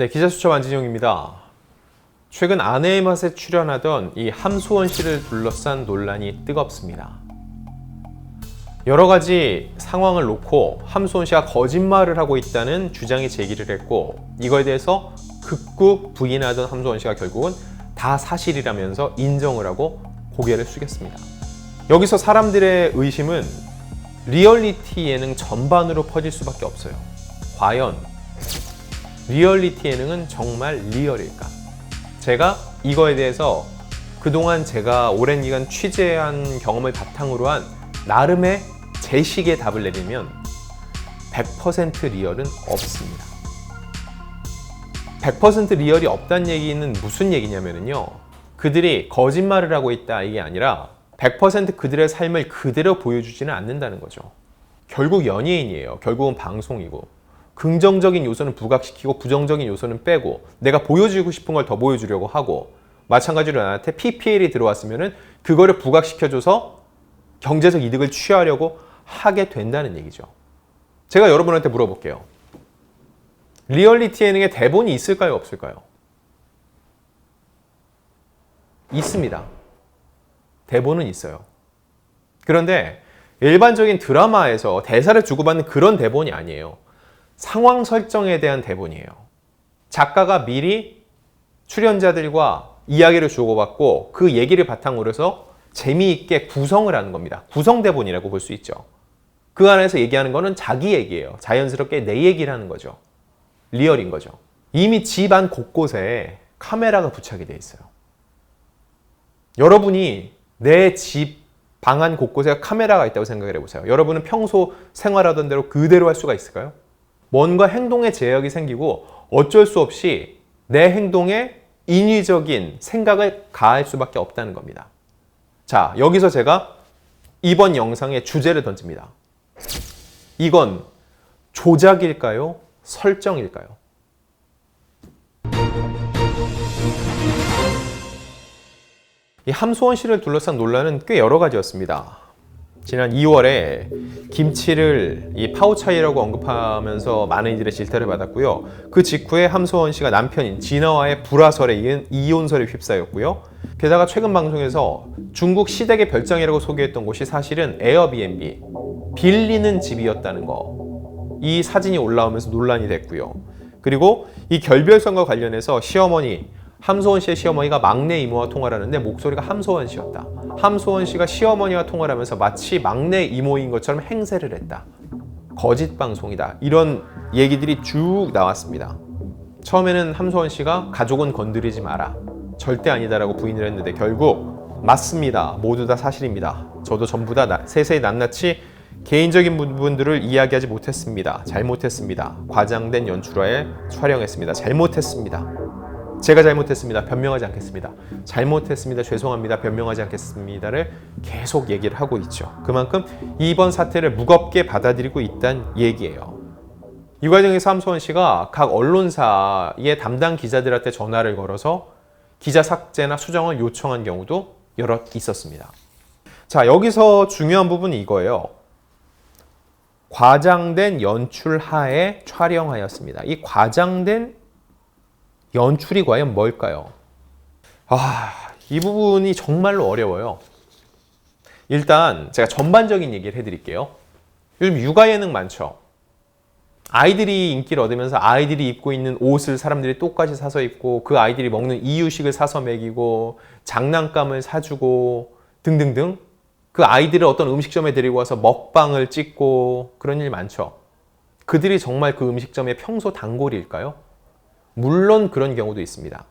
네, 기자수첩 안진용입니다. 최근 아내의 맛에 출연하던 이 함소원 씨를 둘러싼 논란이 뜨겁습니다. 여러 가지 상황을 놓고 함소원 씨가 거짓말을 하고 있다는 주장이 제기를 했고, 이거에 대해서 극구 부인하던 함소원 씨가 결국은 다 사실이라면서 인정을 하고 고개를 숙였습니다. 여기서 사람들의 의심은 리얼리티 예능 전반으로 퍼질 수밖에 없어요. 과연 리얼리티 예능은 정말 리얼일까? 제가 이거에 대해서 그동안 제가 오랜 기간 취재한 경험을 바탕으로 한 나름의 제 식의 답을 내리면 100% 리얼은 없습니다. 100% 리얼이 없다는 얘기는 무슨 얘기냐면요, 그들이 거짓말을 하고 있다 이게 아니라 100% 그들의 삶을 그대로 보여주지는 않는다는 거죠. 결국 연예인이에요. 결국은 방송이고, 긍정적인 요소는 부각시키고 부정적인 요소는 빼고, 내가 보여주고 싶은 걸 더 보여주려고 하고, 마찬가지로 나한테 PPL이 들어왔으면 그거를 부각시켜줘서 경제적 이득을 취하려고 하게 된다는 얘기죠. 제가 여러분한테 물어볼게요. 리얼리티 예능에 대본이 있을까요, 없을까요? 있습니다. 대본은 있어요. 그런데 일반적인 드라마에서 대사를 주고받는 그런 대본이 아니에요. 상황 설정에 대한 대본이에요. 작가가 미리 출연자들과 이야기를 주고받고 그 얘기를 바탕으로 해서 재미있게 구성을 하는 겁니다. 구성 대본이라고 볼 수 있죠. 그 안에서 얘기하는 거는 자기 얘기예요. 자연스럽게 내 얘기를 하는 거죠. 리얼인 거죠. 이미 집안 곳곳에 카메라가 부착이 돼 있어요. 여러분이 내 집 방 안 곳곳에 카메라가 있다고 생각을 해보세요. 여러분은 평소 생활하던 대로 그대로 할 수가 있을까요? 뭔가 행동에 제약이 생기고 어쩔 수 없이 내 행동에 인위적인 생각을 가할 수밖에 없다는 겁니다. 자, 여기서 제가 이번 영상의 주제를 던집니다. 이건 조작일까요? 설정일까요? 이 함소원 씨를 둘러싼 논란은 꽤 여러 가지였습니다. 지난 2월에 김치를 이 파우차이라고 언급하면서 많은 이들의 질타를 받았고요. 그 직후에 함소원 씨가 남편인 진아와의 불화설에 이은 이혼설에 휩싸였고요. 게다가 최근 방송에서 중국 시댁의 별장이라고 소개했던 곳이 사실은 에어비앤비, 빌리는 집이었다는 거, 이 사진이 올라오면서 논란이 됐고요. 그리고 이 결별선과 관련해서 시어머니, 함소원 씨의 시어머니가 막내 이모와 통화를 하는데 목소리가 함소원 씨였다. 함소원 씨가 시어머니와 통화를 하면서 마치 막내 이모인 것처럼 행세를 했다. 거짓 방송이다. 이런 얘기들이 쭉 나왔습니다. 처음에는 함소원 씨가 가족은 건드리지 마라, 절대 아니다라고 부인을 했는데 결국 맞습니다. 모두 다 사실입니다. 저도 전부 다 세세히 낱낱이 개인적인 부분들을 이야기하지 못했습니다. 잘못했습니다. 과장된 연출하에 촬영했습니다. 잘못했습니다. 제가 잘못했습니다. 변명하지 않겠습니다. 잘못했습니다. 죄송합니다. 변명하지 않겠습니다를 계속 얘기를 하고 있죠. 그만큼 이번 사태를 무겁게 받아들이고 있다는 얘기예요. 이 과정에서 함소원 씨가 각 언론사의 담당 기자들한테 전화를 걸어서 기자 삭제나 수정을 요청한 경우도 여러 있었습니다. 자, 여기서 중요한 부분이 이거예요. 과장된 연출 하에 촬영하였습니다. 이 과장된 연출이 과연 뭘까요? 이 부분이 정말로 어려워요. 일단 제가 전반적인 얘기를 해드릴게요. 요즘 육아 예능 많죠. 아이들이 인기를 얻으면서 아이들이 입고 있는 옷을 사람들이 똑같이 사서 입고, 그 아이들이 먹는 이유식을 사서 먹이고, 장난감을 사주고 등등등, 그 아이들을 어떤 음식점에 데리고 와서 먹방을 찍고, 그런 일 많죠. 그들이 정말 그 음식점의 평소 단골일까요? 물론 그런 경우도 있습니다.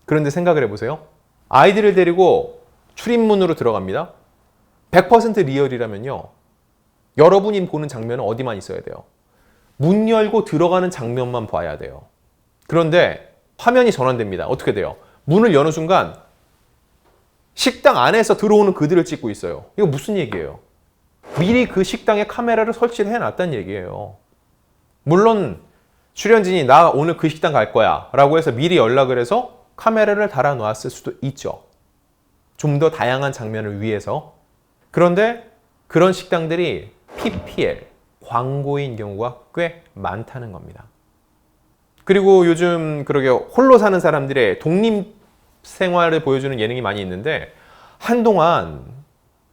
그런데 생각을 해보세요. 아이들을 데리고 출입문으로 들어갑니다. 100% 리얼이라면요, 여러분이 보는 장면은 어디만 있어야 돼요? 문 열고 들어가는 장면만 봐야 돼요. 그런데 화면이 전환됩니다. 어떻게 돼요? 문을 여는 순간 식당 안에서 들어오는 그들을 찍고 있어요. 이거 무슨 얘기예요? 미리 그 식당에 카메라를 설치를 해놨다는 얘기예요. 물론 출연진이 나 오늘 그 식당 갈 거야 라고 해서 미리 연락을 해서 카메라를 달아놓았을 수도 있죠. 좀 더 다양한 장면을 위해서. 그런데 그런 식당들이 PPL, 광고인 경우가 꽤 많다는 겁니다. 그리고 요즘 그러게 홀로 사는 사람들의 독립 생활을 보여주는 예능이 많이 있는데 한동안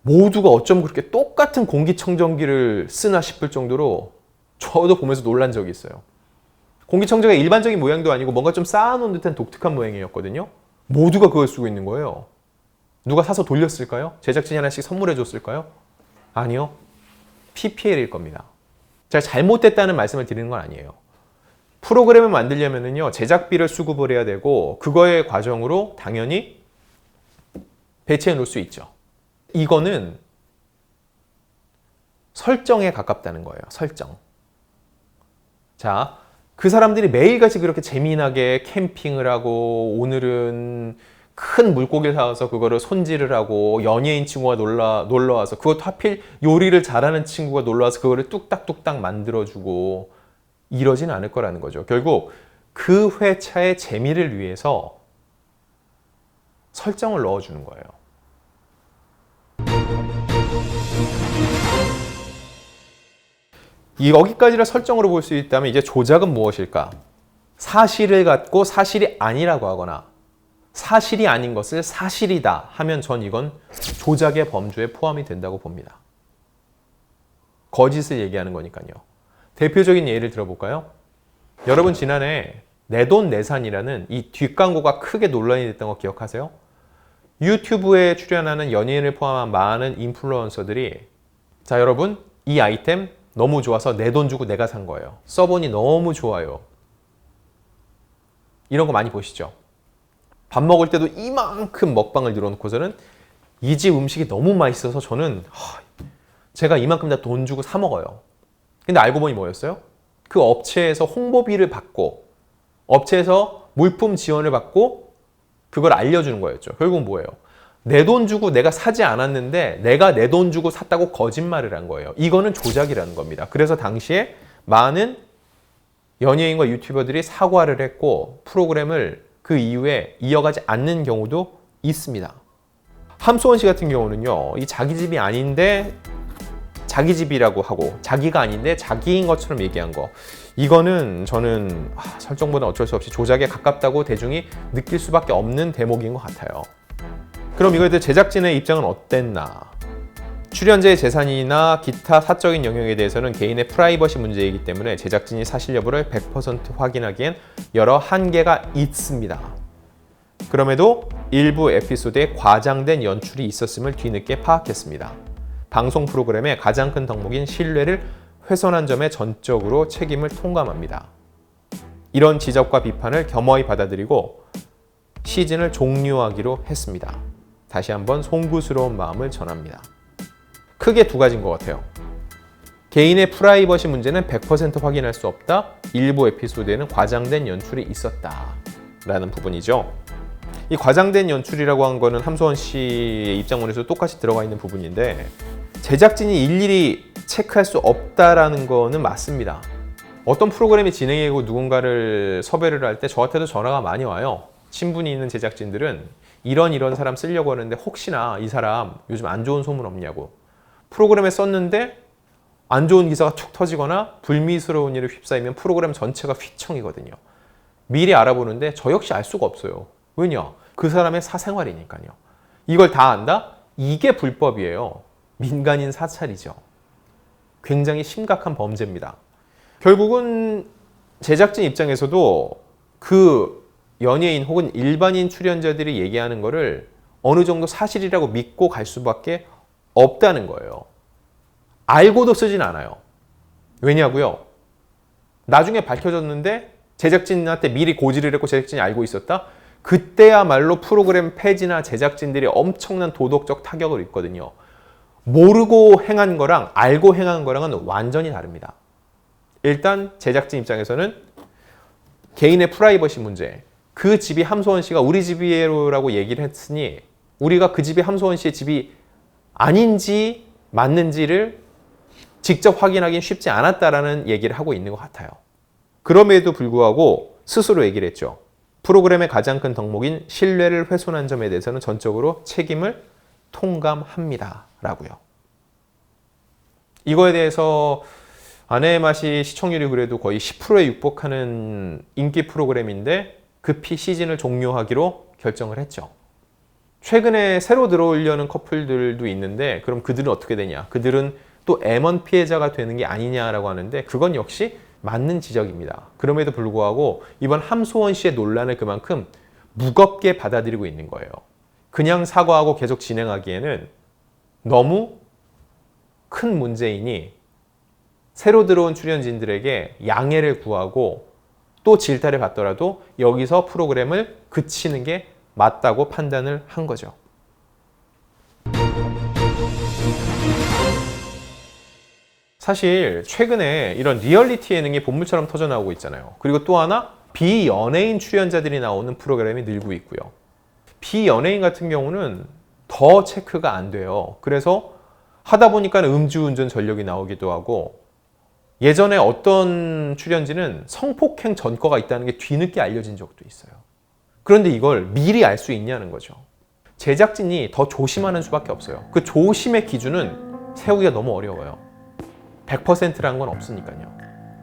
모두가 어쩜 그렇게 똑같은 공기청정기를 쓰나 싶을 정도로 저도 보면서 놀란 적이 있어요. 공기청정기가 일반적인 모양도 아니고 뭔가 좀 쌓아놓은 듯한 독특한 모양이었거든요. 모두가 그걸 쓰고 있는 거예요. 누가 사서 돌렸을까요? 제작진이 하나씩 선물해 줬을까요? 아니요. PPL일 겁니다. 제가 잘못됐다는 말씀을 드리는 건 아니에요. 프로그램을 만들려면요, 제작비를 수급을 해야 되고, 그거의 과정으로 당연히 배치해 놓을 수 있죠. 이거는 설정에 가깝다는 거예요. 설정. 자, 그 사람들이 매일같이 그렇게 재미나게 캠핑을 하고, 오늘은 큰 물고기를 사와서 그거를 손질을 하고, 연예인 친구가 놀러와서, 그것도 하필 요리를 잘하는 친구가 놀러와서 그거를 뚝딱뚝딱 만들어주고, 이러진 않을 거라는 거죠. 결국 그 회차의 재미를 위해서 설정을 넣어주는 거예요. 여기까지를 설정으로 볼 수 있다면 이제 조작은 무엇일까? 사실을 갖고 사실이 아니라고 하거나 사실이 아닌 것을 사실이다 하면 전 이건 조작의 범주에 포함이 된다고 봅니다. 거짓을 얘기하는 거니까요. 대표적인 예를 들어볼까요? 여러분 지난해 내돈내산이라는 이 뒷광고가 크게 논란이 됐던 거 기억하세요? 유튜브에 출연하는 연예인을 포함한 많은 인플루언서들이 자 여러분 이 아이템 너무 좋아서 내 돈 주고 내가 산 거예요. 써보니 너무 좋아요. 이런 거 많이 보시죠? 밥 먹을 때도 이만큼 먹방을 늘어놓고서는 이 집 음식이 너무 맛있어서 저는 제가 이만큼 다 돈 주고 사 먹어요. 근데 알고 보니 뭐였어요? 그 업체에서 홍보비를 받고 업체에서 물품 지원을 받고 그걸 알려주는 거였죠. 결국은 뭐예요? 내 돈 주고 내가 사지 않았는데 내가 내 돈 주고 샀다고 거짓말을 한 거예요. 이거는 조작이라는 겁니다. 그래서 당시에 많은 연예인과 유튜버들이 사과를 했고 프로그램을 그 이후에 이어가지 않는 경우도 있습니다. 함수원 씨 같은 경우는요. 이 자기 집이 아닌데 자기 집이라고 하고 자기가 아닌데 자기인 것처럼 얘기한 거 이거는 저는 설정보다 어쩔 수 없이 조작에 가깝다고 대중이 느낄 수밖에 없는 대목인 것 같아요. 그럼 이거에 대해 제작진의 입장은 어땠나? 출연자의 재산이나 기타 사적인 영역에 대해서는 개인의 프라이버시 문제이기 때문에 제작진이 사실 여부를 100% 확인하기엔 여러 한계가 있습니다. 그럼에도 일부 에피소드에 과장된 연출이 있었음을 뒤늦게 파악했습니다. 방송 프로그램의 가장 큰 덕목인 신뢰를 훼손한 점에 전적으로 책임을 통감합니다. 이런 지적과 비판을 겸허히 받아들이고 시즌을 종료하기로 했습니다. 다시 한번 송구스러운 마음을 전합니다. 크게 두 가지인 것 같아요. 개인의 프라이버시 문제는 100% 확인할 수 없다. 일부 에피소드에는 과장된 연출이 있었다. 라는 부분이죠. 이 과장된 연출이라고 한 거는 함수원 씨의 입장문에서 똑같이 들어가 있는 부분인데 제작진이 일일이 체크할 수 없다라는 거는 맞습니다. 어떤 프로그램이 진행이고 누군가를 섭외를 할 때 저한테도 전화가 많이 와요. 친분이 있는 제작진들은 이런 사람 쓰려고 하는데 혹시나 이 사람 요즘 안 좋은 소문 없냐고. 프로그램에 썼는데 안 좋은 기사가 툭 터지거나 불미스러운 일을 휩싸이면 프로그램 전체가 휘청이거든요. 미리 알아보는데 저 역시 알 수가 없어요. 왜냐? 그 사람의 사생활이니까요. 이걸 다 안다? 이게 불법이에요. 민간인 사찰이죠. 굉장히 심각한 범죄입니다. 결국은 제작진 입장에서도 그 연예인 혹은 일반인 출연자들이 얘기하는 거를 어느 정도 사실이라고 믿고 갈 수밖에 없다는 거예요. 알고도 쓰진 않아요. 왜냐고요? 나중에 밝혀졌는데 제작진한테 미리 고지를 했고 제작진이 알고 있었다? 그때야말로 프로그램 폐지나 제작진들이 엄청난 도덕적 타격을 입거든요. 모르고 행한 거랑 알고 행한 거랑은 완전히 다릅니다. 일단 제작진 입장에서는 개인의 프라이버시 문제, 그 집이 함소원 씨가 우리 집이에요라고 얘기를 했으니 우리가 그 집이 함소원 씨의 집이 아닌지 맞는지를 직접 확인하기는 쉽지 않았다라는 얘기를 하고 있는 것 같아요. 그럼에도 불구하고 스스로 얘기를 했죠. 프로그램의 가장 큰 덕목인 신뢰를 훼손한 점에 대해서는 전적으로 책임을 통감합니다. 라고요. 이거에 대해서 아내의 맛이 시청률이 그래도 거의 10%에 육박하는 인기 프로그램인데 급히 시즌을 종료하기로 결정을 했죠. 최근에 새로 들어오려는 커플들도 있는데 그럼 그들은 어떻게 되냐? 그들은 또 M1 피해자가 되는 게 아니냐라고 하는데 그건 역시 맞는 지적입니다. 그럼에도 불구하고 이번 함소원 씨의 논란을 그만큼 무겁게 받아들이고 있는 거예요. 그냥 사과하고 계속 진행하기에는 너무 큰 문제이니 새로 들어온 출연진들에게 양해를 구하고 또 질타를 받더라도 여기서 프로그램을 그치는 게 맞다고 판단을 한 거죠. 사실 최근에 이런 리얼리티 예능이 본물처럼 터져나오고 있잖아요. 그리고 또 하나 비연예인 출연자들이 나오는 프로그램이 늘고 있고요. 비연예인 같은 경우는 더 체크가 안 돼요. 그래서 하다 보니까 음주운전 전력이 나오기도 하고 예전에 어떤 출연진은 성폭행 전과가 있다는 게 뒤늦게 알려진 적도 있어요. 그런데 이걸 미리 알 수 있냐는 거죠. 제작진이 더 조심하는 수밖에 없어요. 그 조심의 기준은 세우기가 너무 어려워요. 100%라는 건 없으니까요.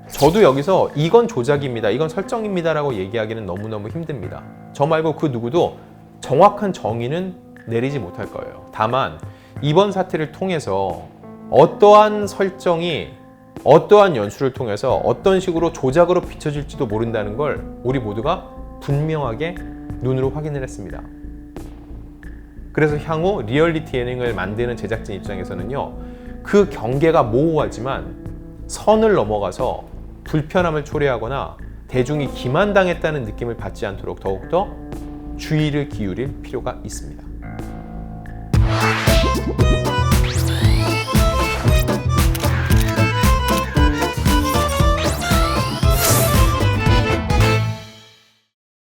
저도 여기서 이건 조작입니다, 이건 설정입니다 라고 얘기하기는 너무너무 힘듭니다. 저 말고 그 누구도 정확한 정의는 내리지 못할 거예요. 다만 이번 사태를 통해서 어떠한 설정이 어떠한 연출을 통해서 어떤 식으로 조작으로 비춰질지도 모른다는 걸 우리 모두가 분명하게 눈으로 확인을 했습니다. 그래서 향후 리얼리티 예능을 만드는 제작진 입장에서는요, 그 경계가 모호하지만 선을 넘어가서 불편함을 초래하거나 대중이 기만당했다는 느낌을 받지 않도록 더욱더 주의를 기울일 필요가 있습니다.